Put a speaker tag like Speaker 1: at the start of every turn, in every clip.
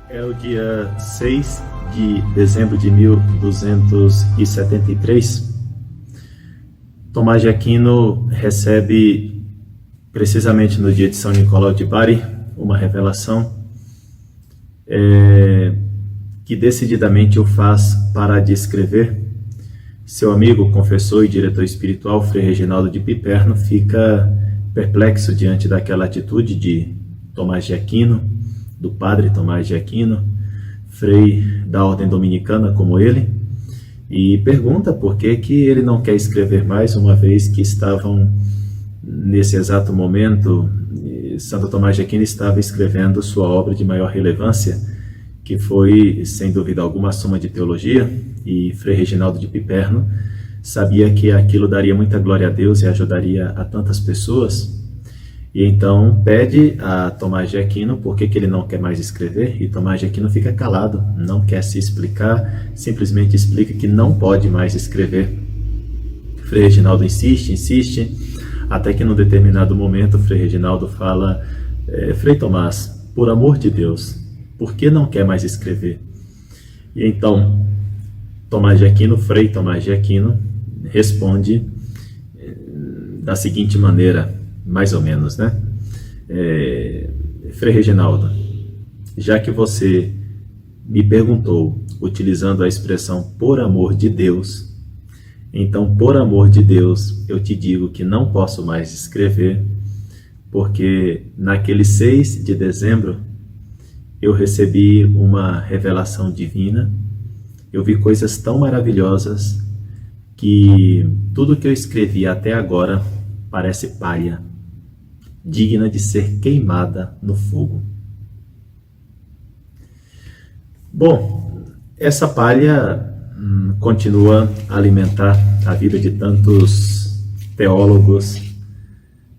Speaker 1: É o dia 6 de dezembro de 1273. Tomás de Aquino recebe, precisamente no dia de São Nicolau de Bari, uma revelação que decididamente o faz parar de escrever. Seu amigo, confessor e diretor espiritual, Frei Reginaldo de Piperno, fica perplexo diante daquela atitude de Tomás de Aquino, do padre Tomás de Aquino, frei da ordem dominicana como ele, e pergunta por que ele não quer escrever mais, uma vez que estavam, nesse exato momento, Santo Tomás de Aquino estava escrevendo sua obra de maior relevância, que foi, sem dúvida alguma, a Suma de Teologia, e Frei Reginaldo de Piperno sabia que aquilo daria muita glória a Deus e ajudaria a tantas pessoas. E então pede a Tomás de Aquino por que ele não quer mais escrever, e Tomás de Aquino fica calado, não quer se explicar, simplesmente explica que não pode mais escrever. Frei Reginaldo insiste, até que num determinado momento Frei Reginaldo fala: Frei Tomás, por amor de Deus, por que não quer mais escrever? E então Frei Tomás de Aquino responde da seguinte maneira, mais ou menos, né? Frei Reginaldo, já que você me perguntou utilizando a expressão por amor de Deus, então por amor de Deus eu te digo que não posso mais escrever, porque naquele 6 de dezembro eu recebi uma revelação divina, eu vi coisas tão maravilhosas que tudo que eu escrevi até agora parece palha, digna de ser queimada no fogo. Bom, essa palha continua a alimentar a vida de tantos teólogos,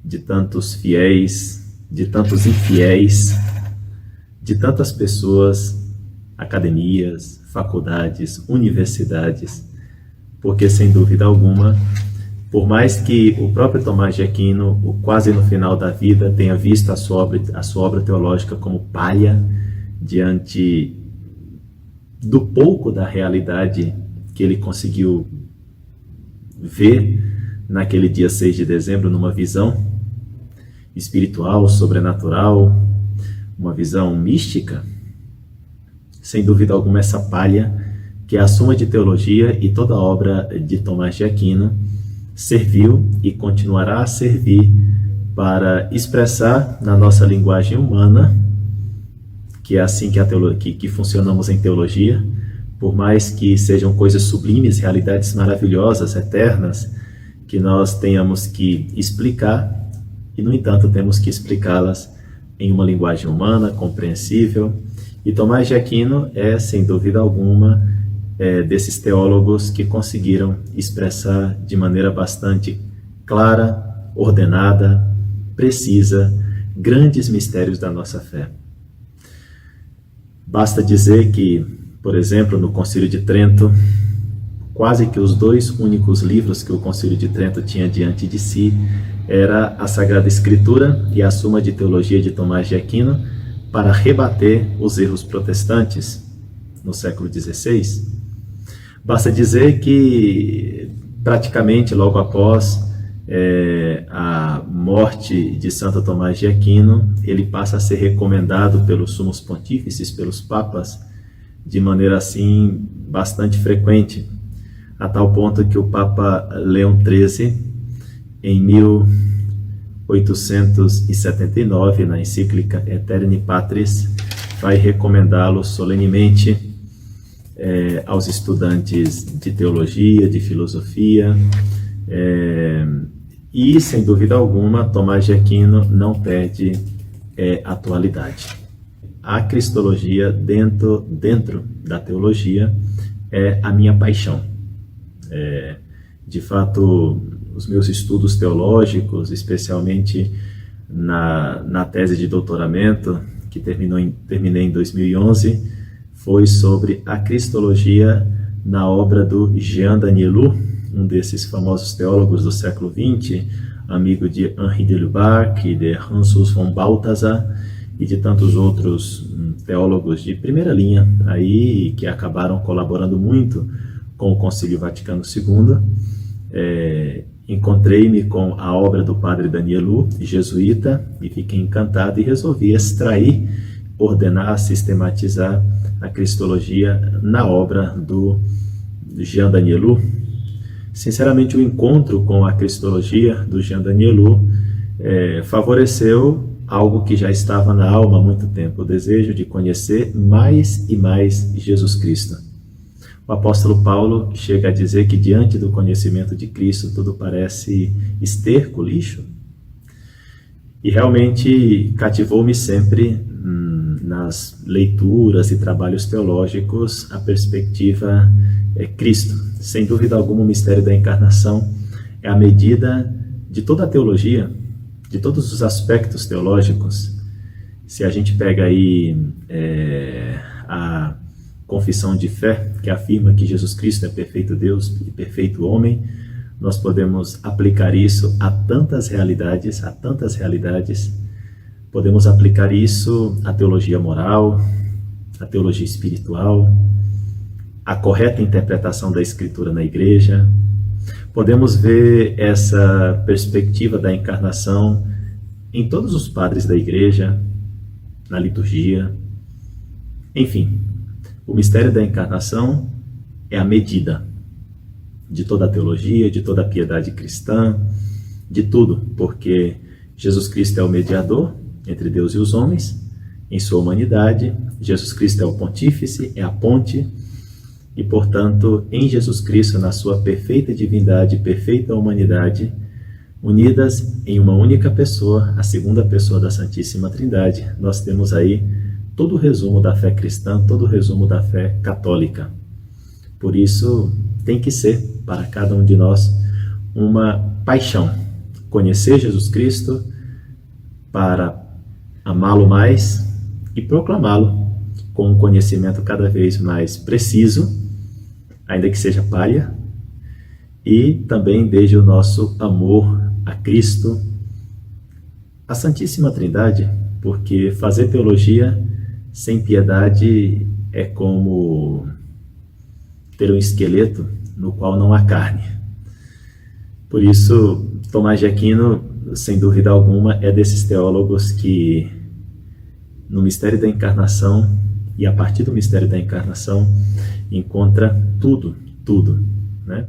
Speaker 1: de tantos fiéis, de tantos infiéis, de tantas pessoas, academias, faculdades, universidades, porque sem dúvida alguma, por mais que o próprio Tomás de Aquino, quase no final da vida, tenha visto a sua obra teológica como palha diante do pouco da realidade que ele conseguiu ver naquele dia 6 de dezembro, numa visão espiritual, sobrenatural, uma visão mística, sem dúvida alguma essa palha, que é a Suma de Teologia e toda a obra de Tomás de Aquino, serviu e continuará a servir para expressar na nossa linguagem humana, que é assim que funcionamos em teologia, por mais que sejam coisas sublimes, realidades maravilhosas, eternas, que nós tenhamos que explicar, e no entanto temos que explicá-las em uma linguagem humana, compreensível. E Tomás de Aquino é, sem dúvida alguma, desses teólogos que conseguiram expressar de maneira bastante clara, ordenada, precisa, grandes mistérios da nossa fé. Basta dizer que, por exemplo, no Concílio de Trento, quase que os dois únicos livros que o Concílio de Trento tinha diante de si era a Sagrada Escritura e a Suma de Teologia de Tomás de Aquino, para rebater os erros protestantes no século XVI. Basta dizer que, praticamente logo após a morte de Santo Tomás de Aquino, ele passa a ser recomendado pelos sumos pontífices, pelos papas, de maneira assim bastante frequente, a tal ponto que o Papa Leão XIII, em 1879, na encíclica Aeterni Patris, vai recomendá-lo solenemente aos estudantes de teologia, de filosofia, e, sem dúvida alguma, Tomás de Aquino não perde atualidade. A cristologia dentro da teologia é a minha paixão. De fato, os meus estudos teológicos, especialmente na tese de doutoramento, que terminei em 2011, foi sobre a cristologia na obra do Jean Danielou, um desses famosos teólogos do século XX, amigo de Henri de Lubac e de Hans von Balthasar, e de tantos outros teólogos de primeira linha aí que acabaram colaborando muito com o Concílio Vaticano II, encontrei-me com a obra do padre Danielu, jesuíta, e fiquei encantado e resolvi extrair, ordenar, sistematizar a cristologia na obra do Jean Danielu. Sinceramente, o encontro com a cristologia do Jean Danielu favoreceu algo que já estava na alma há muito tempo, o desejo de conhecer mais e mais Jesus Cristo. O apóstolo Paulo chega a dizer que diante do conhecimento de Cristo tudo parece esterco, lixo. E realmente cativou-me sempre nas leituras e trabalhos teológicos a perspectiva Cristo. Sem dúvida alguma, o mistério da encarnação é a medida de toda a teologia, de todos os aspectos teológicos. Se a gente pega aí a confissão de fé, que afirma que Jesus Cristo é perfeito Deus e perfeito homem, nós podemos aplicar isso a tantas realidades, podemos aplicar isso à teologia moral, à teologia espiritual, à correta interpretação da Escritura na igreja. Podemos ver essa perspectiva da encarnação em todos os padres da igreja, na liturgia, enfim. O mistério da encarnação é a medida de toda a teologia, de toda a piedade cristã, de tudo, porque Jesus Cristo é o mediador entre Deus e os homens, em sua humanidade. Jesus Cristo é o pontífice, é a ponte, e, portanto, em Jesus Cristo, na sua perfeita divindade e perfeita humanidade, unidas em uma única pessoa, a segunda pessoa da Santíssima Trindade, nós temos aí todo o resumo da fé cristã, todo o resumo da fé católica. Por isso, tem que ser, para cada um de nós, uma paixão. Conhecer Jesus Cristo para amá-lo mais e proclamá-lo com um conhecimento cada vez mais preciso, ainda que seja palha, e também desde o nosso amor a Cristo, a Santíssima Trindade, porque fazer teologia sem piedade é como ter um esqueleto no qual não há carne. Por isso, Tomás de Aquino, sem dúvida alguma, é desses teólogos que, no mistério da encarnação e a partir do mistério da encarnação, encontra tudo, né?